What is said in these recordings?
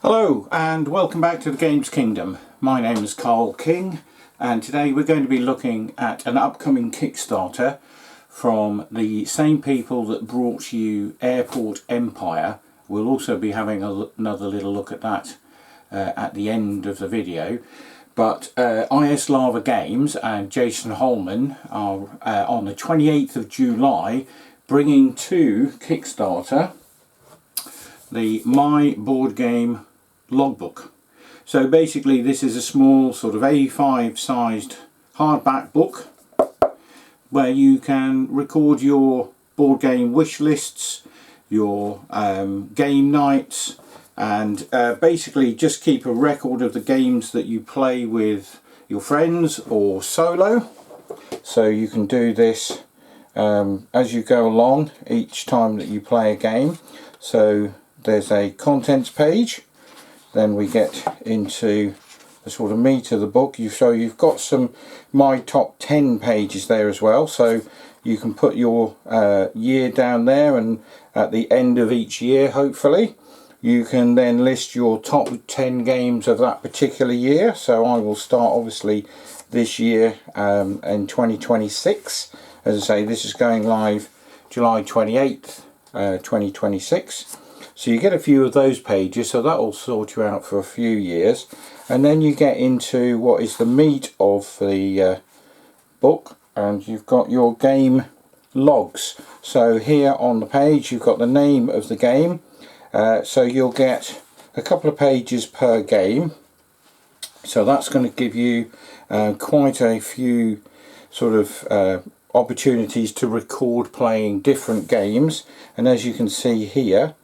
Hello and welcome back to the Games Kingdom. My name is Carl King and today we're going to be looking at an upcoming Kickstarter from the same people that brought you Airport Empire. We'll also be having another little look at that at the end of the video. But ISLAVA Games and Jason Holman are on the 28th of July bringing to Kickstarter the My Board Game Logbook. So basically this is a small sort of A5 sized hardback book where you can record your board game wish lists, your game nights, and basically just keep a record of the games that you play with your friends or solo. So you can do this as you go along each time that you play a game. So there's a contents page, then we get into the sort of meat of the book. So you've got some my top 10 pages there as well, so you can put your year down there, and at the end of each year hopefully you can then list your top 10 games of that particular year. So I will start obviously this year in 2026. As I say, this is going live July 28th 2026. So you get a few of those pages, so that will sort you out for a few years. And then you get into what is the meat of the book, and you've got your game logs. So here on the page you've got the name of the game, so you'll get a couple of pages per game. So that's going to give you quite a few sort of opportunities to record playing different games. And as you can see here,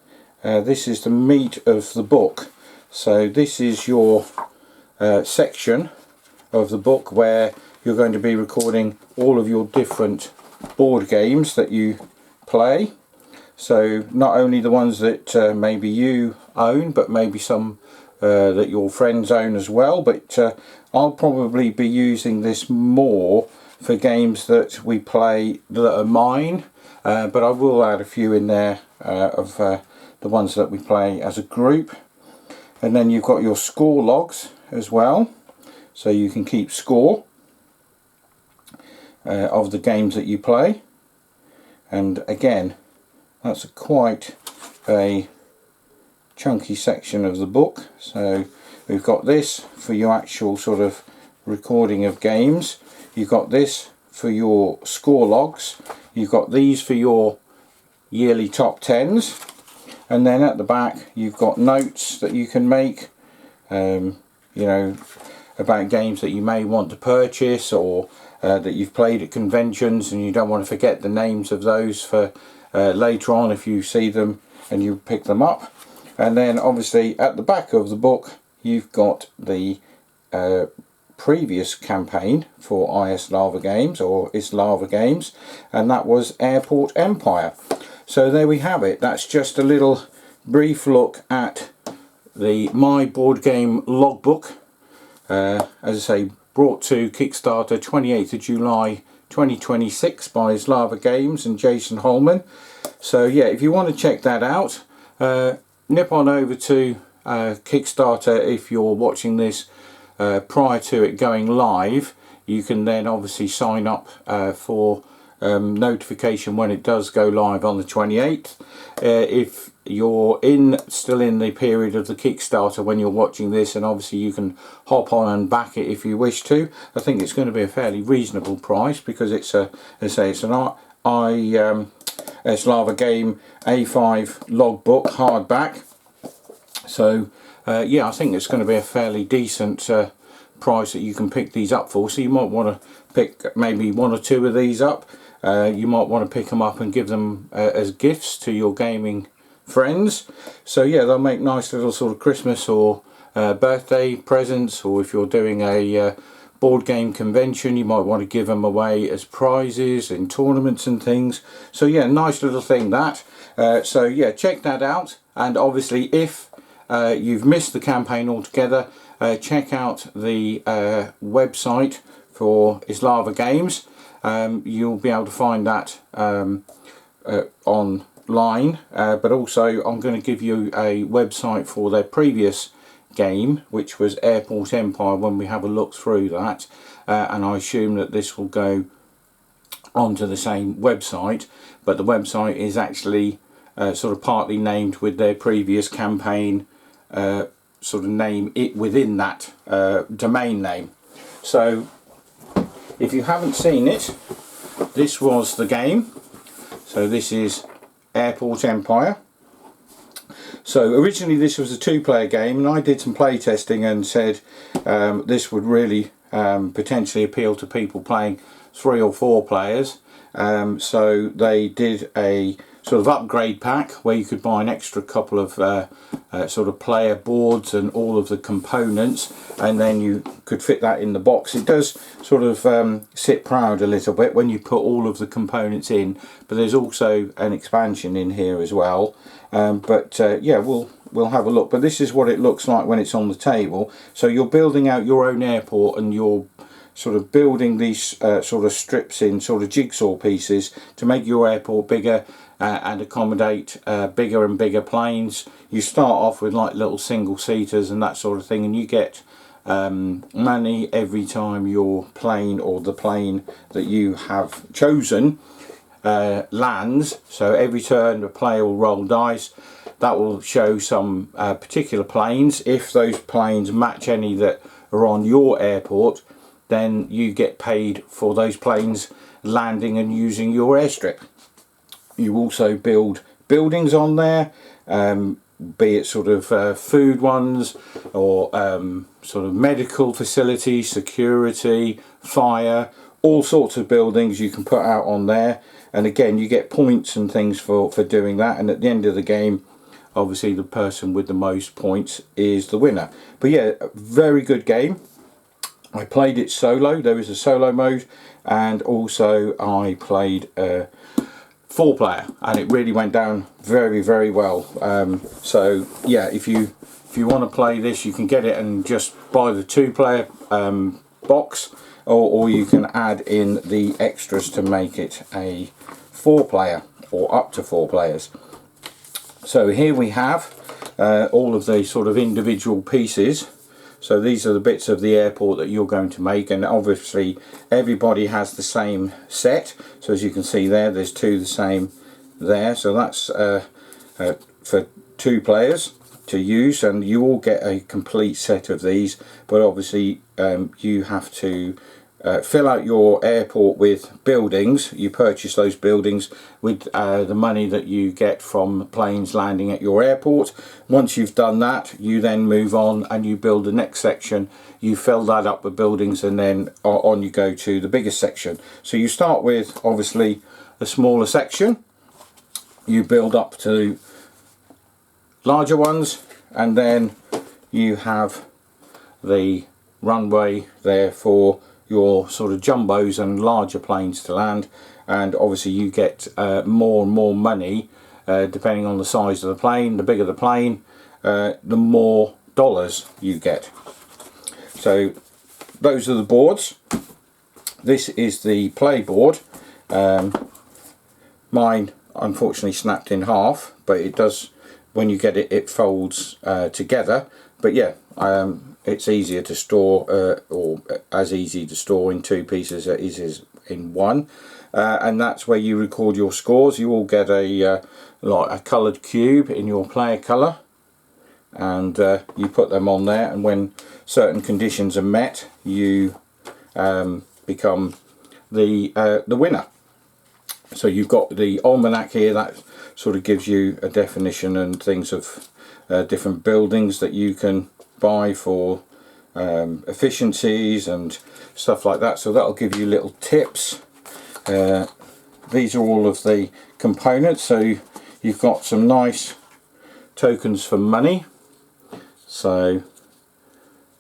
this is the meat of the book. So this is your section of the book where you're going to be recording all of your different board games that you play. So not only the ones that maybe you own, but maybe some that your friends own as well. But I'll probably be using this more for games that we play that are mine, but I will add a few in there of the ones that we play as a group. And then you've got your score logs as well, so you can keep score of the games that you play. And again, that's quite a chunky section of the book. So we've got this for your actual sort of recording of games, you've got this for your score logs, you've got these for your yearly top 10s, and then at the back you've got notes that you can make, you know, about games that you may want to purchase, or that you've played at conventions and you don't want to forget the names of those for later on if you see them and you pick them up. And then obviously at the back of the book you've got the previous campaign for ISLAVA Games, or ISLAVA Games, and that was Airport Empire. So there we have it. That's just a little brief look at the My Board Game Logbook, as I say, brought to Kickstarter 28th of July 2026 by ISLAVA Games and Jason Holman. So yeah, if you want to check that out, nip on over to Kickstarter. If you're watching this prior to it going live, you can then obviously sign up for notification when it does go live on the 28th. If you're still in the period of the Kickstarter when you're watching this, and obviously you can hop on and back it if you wish to. I think it's going to be a fairly reasonable price because it's a, as I say, it's an ISLAVA Game A5 logbook hardback. So yeah, I think it's going to be a fairly decent price that you can pick these up for. So you might want to pick maybe one or two of these up. You might want to pick them up and give them as gifts to your gaming friends. So yeah, they'll make nice little sort of Christmas or birthday presents, or if you're doing a board game convention you might want to give them away as prizes in tournaments and things. So yeah, nice little thing that. So yeah, check that out. And obviously if you've missed the campaign altogether, check out the website for ISLAVA Games. You'll be able to find that online line, but also I'm going to give you a website for their previous game, which was Airport Empire, when we have a look through that, and I assume that this will go onto the same website, but the website is actually sort of partly named with their previous campaign sort of name it within that domain name. So if you haven't seen it, this was the game. So this is Airport Empire. So originally this was a 2-player game, and I did some play testing and said this would really potentially appeal to people playing 3 or 4 players. So they did a sort of upgrade pack where you could buy an extra couple of sort of player boards and all of the components, and then you could fit that in the box. It does sort of sit proud a little bit when you put all of the components in, but there's also an expansion in here as well. Yeah, we'll have a look. But this is what it looks like when it's on the table. So you're building out your own airport, and you're sort of building these sort of strips in sort of jigsaw pieces to make your airport bigger and accommodate bigger and bigger planes. You start off with like little single seaters and that sort of thing, and you get money every time your plane or the plane that you have chosen lands. So every turn the player will roll dice. That will show some particular planes. If those planes match any that are on your airport, then you get paid for those planes landing and using your airstrip. You also build buildings on there, be it sort of food ones, or sort of medical facilities, security, fire, all sorts of buildings you can put out on there. And again, you get points and things for doing that, and at the end of the game, obviously the person with the most points is the winner. But yeah, very good game. I played it solo. There is a solo mode, and also I played 4-player, and it really went down very, very well. So yeah, if you want to play this, you can get it and just buy the 2-player box, or you can add in the extras to make it a 4-player or up to 4 players. So here we have all of the sort of individual pieces. So these are the bits of the airport that you're going to make, and obviously everybody has the same set. So as you can see there, there's 2 the same there. So that's for 2 players to use, and you all get a complete set of these. But obviously you have to fill out your airport with buildings. You purchase those buildings with the money that you get from planes landing at your airport. Once you've done that, you then move on and you build the next section. You fill that up with buildings, and then on you go to the biggest section. So you start with obviously a smaller section, you build up to larger ones, and then you have the runway there for your sort of jumbos and larger planes to land. And obviously you get more and more money depending on the size of the plane. The bigger the plane, the more dollars you get. So those are the boards. This is the play board. Mine unfortunately snapped in half, but it does, when you get it, it folds together. But yeah, it's easier to store, or as easy to store in 2 pieces as it is in 1. And that's where you record your scores. You all get a like a coloured cube in your player colour, and you put them on there, and when certain conditions are met, you become the winner. So you've got the almanac here that sort of gives you a definition and things of different buildings that you can buy for efficiencies and stuff like that. So that'll give you little tips. These are all of the components. So you've got some nice tokens for money. So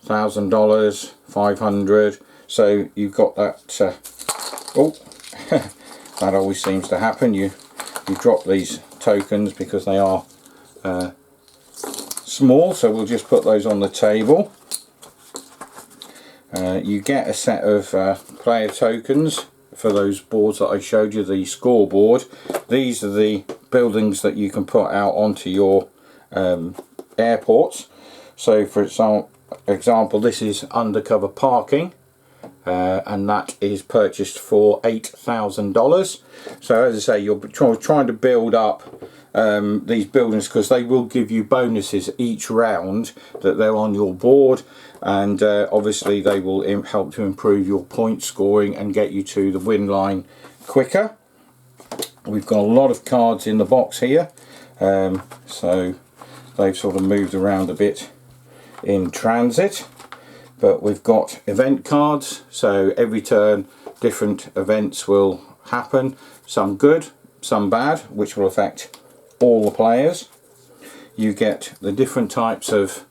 $1,000, 500. So you've got that. Oh, that always seems to happen. You drop these tokens because they are small. So we'll just put those on the table. You get a set of player tokens for those boards that I showed you, the scoreboard. These are the buildings that you can put out onto your airports. So for example, this is undercover parking, and that is purchased for $8,000. So as I say, you're trying to build up these buildings, because they will give you bonuses each round that they're on your board, and obviously they will help to improve your point scoring and get you to the win line quicker. We've got a lot of cards in the box here, so they've sort of moved around a bit in transit, but we've got event cards, so every turn different events will happen, some good, some bad, which will affect all the players. You get the different types of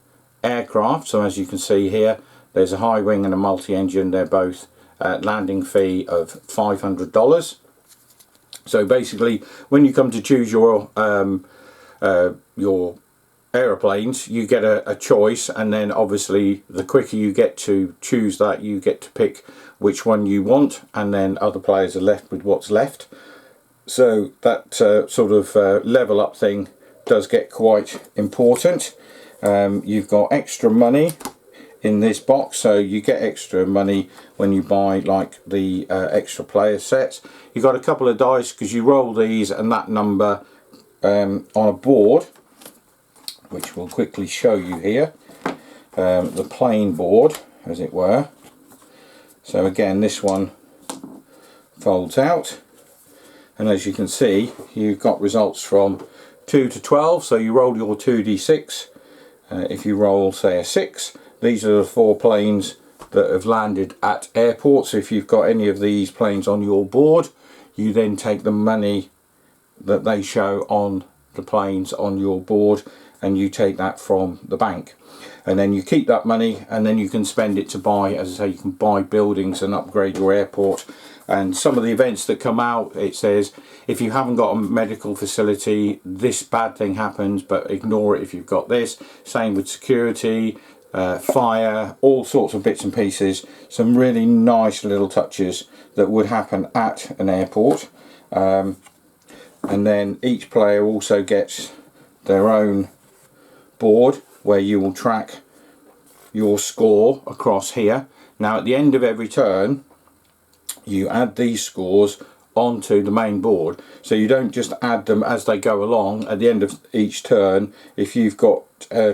aircraft, so as you can see here, there's a high wing and a multi-engine. They're both landing fee of $500. So basically, when you come to choose your aeroplanes, you get a choice, and then obviously the quicker you get to choose that, you get to pick which one you want, and then other players are left with what's left. So that sort of level up thing does get quite important. You've got extra money in this box, so you get extra money when you buy like the extra player sets. You've got a couple of dice, because you roll these and that number on a board, which we'll quickly show you here, the plain board as it were. So again, this one folds out, and as you can see, you've got results from 2 to 12, so you roll your 2d6. If you roll say a 6, these are the 4 planes that have landed at airports. If you've got any of these planes on your board, you then take the money that they show on the planes on your board, and you take that from the bank, and then you keep that money, and then you can spend it to buy, as I say, you can buy buildings and upgrade your airport. And some of the events that come out, it says if you haven't got a medical facility, this bad thing happens, but ignore it if you've got this. Same with security, fire, all sorts of bits and pieces. Some really nice little touches that would happen at an airport. And then each player also gets their own board where you will track your score across here. Now at the end of every turn, you add these scores onto the main board, so you don't just add them as they go along. At the end of each turn, if you've got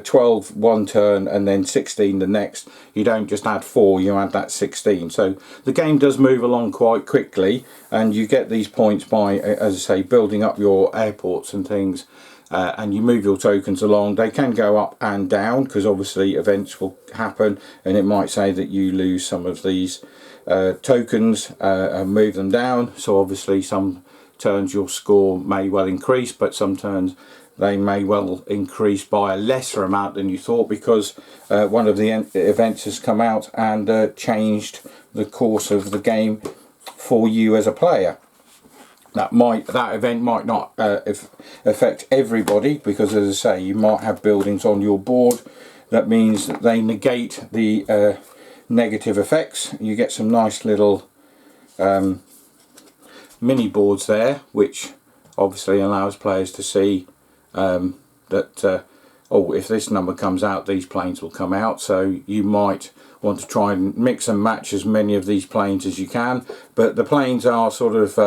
12 one turn and then 16 the next, you don't just add 4, you add that 16. So the game does move along quite quickly, and you get these points by, as I say, building up your airports and things. And you move your tokens along. They can go up and down, because obviously events will happen, and it might say that you lose some of these tokens and move them down. So obviously some turns your score may well increase, but some turns they may well increase by a lesser amount than you thought, because one of the events has come out and changed the course of the game for you as a player. That event might not affect everybody, because as I say, you might have buildings on your board. That means that they negate the negative effects. You get some nice little mini boards there, which obviously allows players to see that oh, if this number comes out, these planes will come out. So you might want to try and mix and match as many of these planes as you can, but the planes are sort of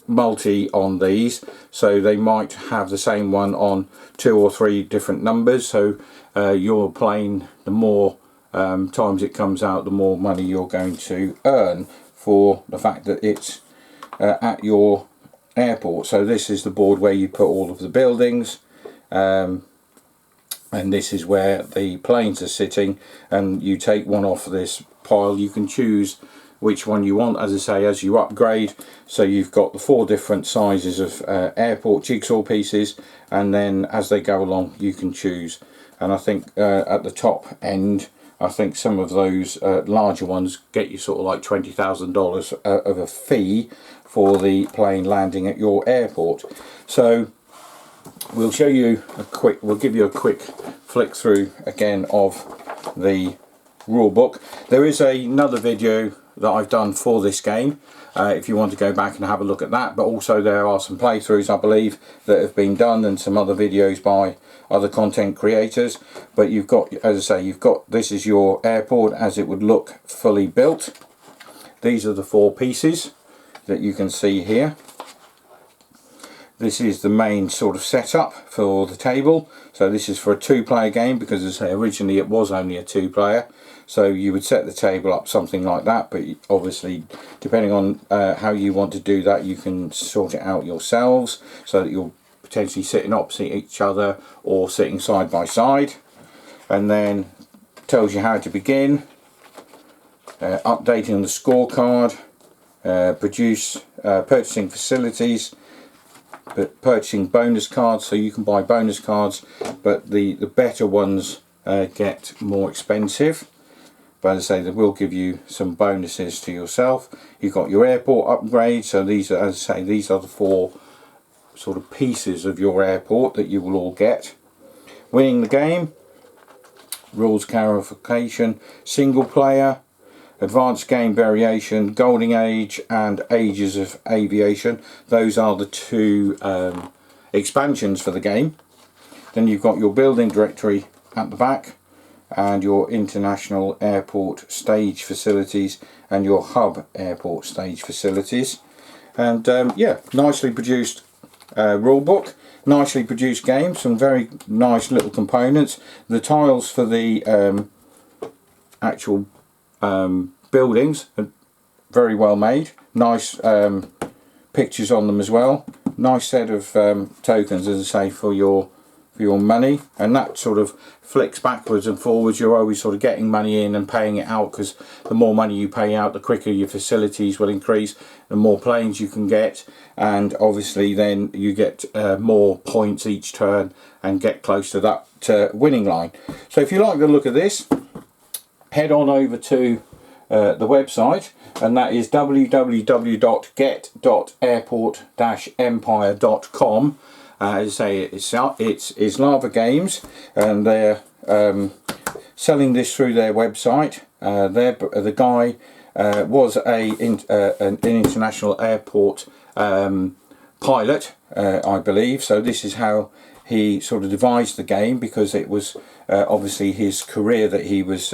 multi on these, so they might have the same one on 2 or 3 different numbers. So your plane, the more times it comes out, the more money you're going to earn for the fact that it's at your airport. So this is the board where you put all of the buildings, and this is where the planes are sitting, and you take one off this pile. You can choose which one you want, as I say, as you upgrade. So you've got the 4 different sizes of airport jigsaw pieces, and then as they go along you can choose. And I think at the top end, I think some of those larger ones get you sort of like $20,000 of a fee for the plane landing at your airport. So we'll show you we'll give you a quick flick through again of the rule book. There is another video that I've done for this game, if you want to go back and have a look at that. But also there are some playthroughs, I believe, that have been done, and some other videos by other content creators. But you've got, as I say, you've got, this is your airport as it would look fully built. These are the 4 pieces that you can see here. This is the main sort of setup for the table. So this is for a 2-player game, because as I say, originally it was only a 2-player. So you would set the table up something like that, but obviously depending on how you want to do that, you can sort it out yourselves so that you're potentially sitting opposite each other or sitting side by side. And then tells you how to begin, updating the scorecard, purchasing facilities, but purchasing bonus cards, so you can buy bonus cards, but the better ones get more expensive. But as I say, they will give you some bonuses to yourself. You've got your airport upgrade, so these are, as I say, these are the 4 sort of pieces of your airport that you will all get. Winning the game, rules clarification, single player, advanced game variation, golden age, and ages of aviation. Those are the 2 expansions for the game. Then you've got your building directory at the back, and your international airport stage facilities, and your hub airport stage facilities. And yeah, nicely produced rule book, nicely produced game, some very nice little components. The tiles for the actual buildings are very well made, nice pictures on them as well, nice set of tokens, as I say, for your money, and that sort of flicks backwards and forwards. You're always sort of getting money in and paying it out, because the more money you pay out, the quicker your facilities will increase, the more planes you can get, and obviously then you get more points each turn and get close to that winning line. So if you like the look of this, head on over to the website, and that is www.get.airport-empire.com. As I say, it's ISLAVA Games, and they're selling this through their website. The guy was an international airport pilot, I believe, so this is how he sort of devised the game, because it was obviously his career that he was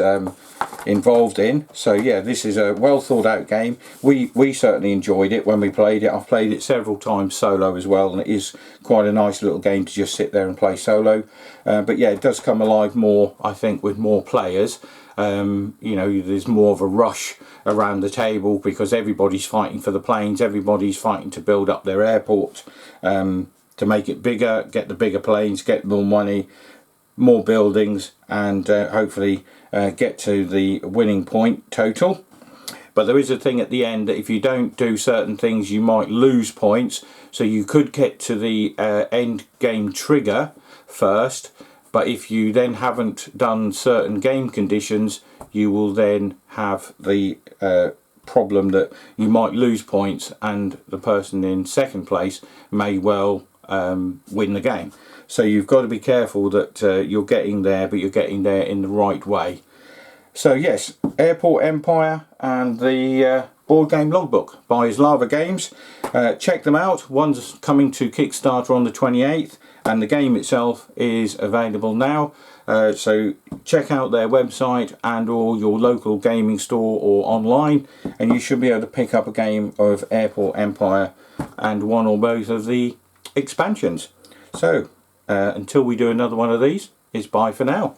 involved in. So yeah, this is a well thought out game. We certainly enjoyed it when we played it. I've played it several times solo as well, and it is quite a nice little game to just sit there and play solo. But yeah, it does come alive more, I think, with more players. You know, there's more of a rush around the table, because everybody's fighting for the planes, everybody's fighting to build up their airport, to make it bigger, get the bigger planes, get more money, more buildings, and hopefully get to the winning point total. But there is a thing at the end that if you don't do certain things, you might lose points. So you could get to the end game trigger first, but if you then haven't done certain game conditions, you will then have the problem that you might lose points, and the person in second place may well win the game. So you've got to be careful that you're getting there, but you're getting there in the right way. So yes, Airport Empire and the Boardgame Logbook by ISLAVA Games. Check them out. One's coming to Kickstarter on the 28th, and the game itself is available now. So check out their website and or your local gaming store or online, and you should be able to pick up a game of Airport Empire and one or both of the expansions. So until we do another one of these, it's bye for now.